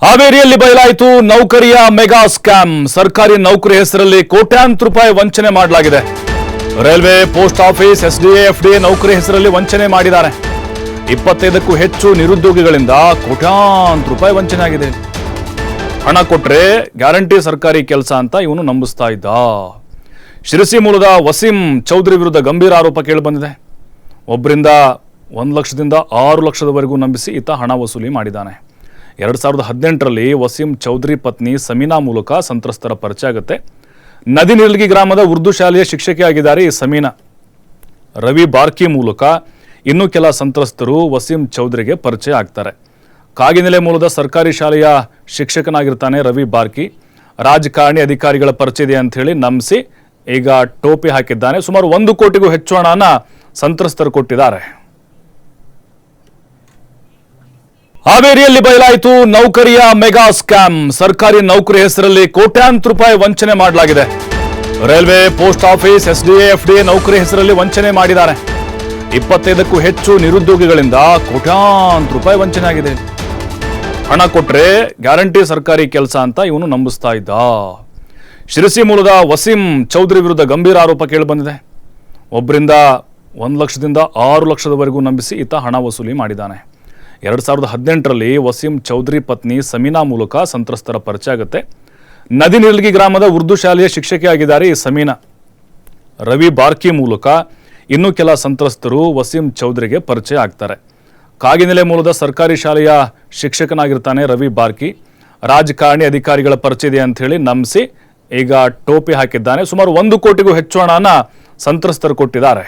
ಹಾವೇರಿಯಲ್ಲಿ ಬಯಲಾಯಿತು ನೌಕರಿಯ mega scam. ಸರ್ಕಾರಿ ನೌಕರಿ ಹೆಸರಲ್ಲಿ ಕೋಟ್ಯಾಂತರ ರೂಪಾಯಿ ವಂಚನೆ ಮಾಡಲಾಗಿದೆ. Railway, post office, SDA, FDA ನೌಕರಿ ಹೆಸರಲ್ಲಿ ವಂಚನೆ ಮಾಡಿದ್ದಾರೆ. 25ಕ್ಕೂ ಹೆಚ್ಚು ನಿರುದ್ಯೋಗಿಗಳಿಂದ ಕೋಟ್ಯಾಂತರ ರೂಪಾಯಿ ವಂಚನೆ ಆಗಿದೆ. ಹಣ ಕೊಟ್ರೆ ಗ್ಯಾರಂಟಿ ಸರ್ಕಾರಿ ಕೆಲಸ ಅಂತ ಇವನು ನಂಬಿಸ್ತಾ ಇದ್ದ. ಶಿರಸಿ ಮೂಲದ ವಸೀಂ ಚೌಧರಿ ವಿರುದ್ಧ ಗಂಭೀರ ಆರೋಪ ಕೇಳಿಬಂದಿದೆ. ಒಬ್ಬರಿಂದ 1 ಲಕ್ಷದಿಂದ 6 ಲಕ್ಷದವರೆಗೂ ನಂಬಿಸಿ ಈತ ಹಣ ವಸೂಲಿ ಮಾಡಿದ್ದಾನೆ. 2018ರಲ್ಲಿ ವಸೀಂ ಚೌಧರಿ ಪತ್ನಿ ಸಮೀನಾ ಮೂಲಕ ಸಂತ್ರಸ್ತರ ಪರಿಚಯ ಆಗುತ್ತೆ. ನದಿ ನಿರ್ಲಗಿ ಗ್ರಾಮದ ಉರ್ದು ಶಾಲೆಯ ಶಿಕ್ಷಕಿಯಾಗಿದ್ದಾರೆ ಈ ಸಮೀನಾ. ರವಿ ಬಾರ್ಕಿ ಮೂಲಕ ಇನ್ನೂ ಕೆಲ ಸಂತ್ರಸ್ತರು ವಸೀಂ ಚೌಧರಿಗೆ ಪರಿಚಯ ಆಗ್ತಾರೆ. ಕಾಗಿನೆಲೆ ಮೂಲದ ಸರ್ಕಾರಿ ಶಾಲೆಯ ಶಿಕ್ಷಕನಾಗಿರ್ತಾನೆ ರವಿ ಬಾರ್ಕಿ. ರಾಜಕಾರಣಿ ಅಧಿಕಾರಿಗಳ ಪರಿಚಯ ಇದೆ ಅಂತ ಹೇಳಿ ನಂಬಿಸಿ ಈಗ ಟೋಪಿ ಹಾಕಿದ್ದಾನೆ. ಸುಮಾರು 1 ಕೋಟಿಗೂ ಹೆಚ್ಚು ಹಣನ ಸಂತ್ರಸ್ತರು ಕೊಟ್ಟಿದ್ದಾರೆ. ಹಾವೇರಿಯಲ್ಲಿ ಬಯಲಾಯಿತು ನೌಕರಿಯ ಮೆಗಾ ಸ್ಕ್ಯಾಮ್. ಸರ್ಕಾರಿ ನೌಕರಿ ಹೆಸರಲ್ಲಿ ಕೋಟ್ಯಾಂತರ ರೂಪಾಯಿ ವಂಚನೆ ಮಾಡಲಾಗಿದೆ. Railway, post office, SDA, FDA ನೌಕರಿ ಹೆಸರಲ್ಲಿ ವಂಚನೆ ಮಾಡಿದ್ದಾರೆ. 25ಕ್ಕೂ ಹೆಚ್ಚು ನಿರುದ್ಯೋಗಿಗಳಿಂದ ಕೋಟ್ಯಾಂತರ ರೂಪಾಯಿ ವಂಚನೆ ಆಗಿದೆ. ಹಣ ಕೊಟ್ರೆ ಗ್ಯಾರಂಟಿ ಸರ್ಕಾರಿ ಕೆಲಸ ಅಂತ ಇವನು ನಂಬಿಸ್ತಾ ಇದ್ದ. ಶಿರಸಿ ಮೂಲದ ವಸೀಂ ಚೌಧರಿ ವಿರುದ್ಧ ಗಂಭೀರ ಆರೋಪ ಕೇಳಿಬಂದಿದೆ. ಒಬ್ಬರಿಂದ 1 ಲಕ್ಷದಿಂದ 6 ಲಕ್ಷದವರೆಗೂ ನಂಬಿಸಿ ಈತ ಹಣ ವಸೂಲಿ ಮಾಡಿದ್ದಾನೆ. 2018ರಲ್ಲಿ ವಸೀಂ ಚೌಧರಿ ಪತ್ನಿ ಸಮೀನಾ ಮೂಲಕ ಸಂತ್ರಸ್ತರ ಪರಿಚಯ ಆಗುತ್ತೆ. ನದಿ ನಿರ್ಲಗಿ ಗ್ರಾಮದ ಉರ್ದು ಶಾಲೆಯ ಶಿಕ್ಷಕಿಯಾಗಿದ್ದಾರೆ ಈ ಸಮೀನಾ. ರವಿ ಬಾರ್ಕಿ ಮೂಲಕ ಇನ್ನೂ ಕೆಲ ಸಂತ್ರಸ್ತರು ವಸೀಂ ಚೌಧರಿಗೆ ಪರಿಚಯ ಆಗ್ತಾರೆ. ಕಾಗಿನೆಲೆ ಮೂಲದ ಸರ್ಕಾರಿ ಶಾಲೆಯ ಶಿಕ್ಷಕನಾಗಿರ್ತಾನೆ ರವಿ ಬಾರ್ಕಿ. ರಾಜಕಾರಣಿ ಅಧಿಕಾರಿಗಳ ಪರಿಚಯ ಇದೆ ಅಂತ ಹೇಳಿ ನಂಬಿಸಿ ಈಗ ಟೋಪಿ ಹಾಕಿದ್ದಾನೆ. ಸುಮಾರು 1 ಕೋಟಿಗೂ ಹೆಚ್ಚು ಹಣನ ಸಂತ್ರಸ್ತರು ಕೊಟ್ಟಿದ್ದಾರೆ.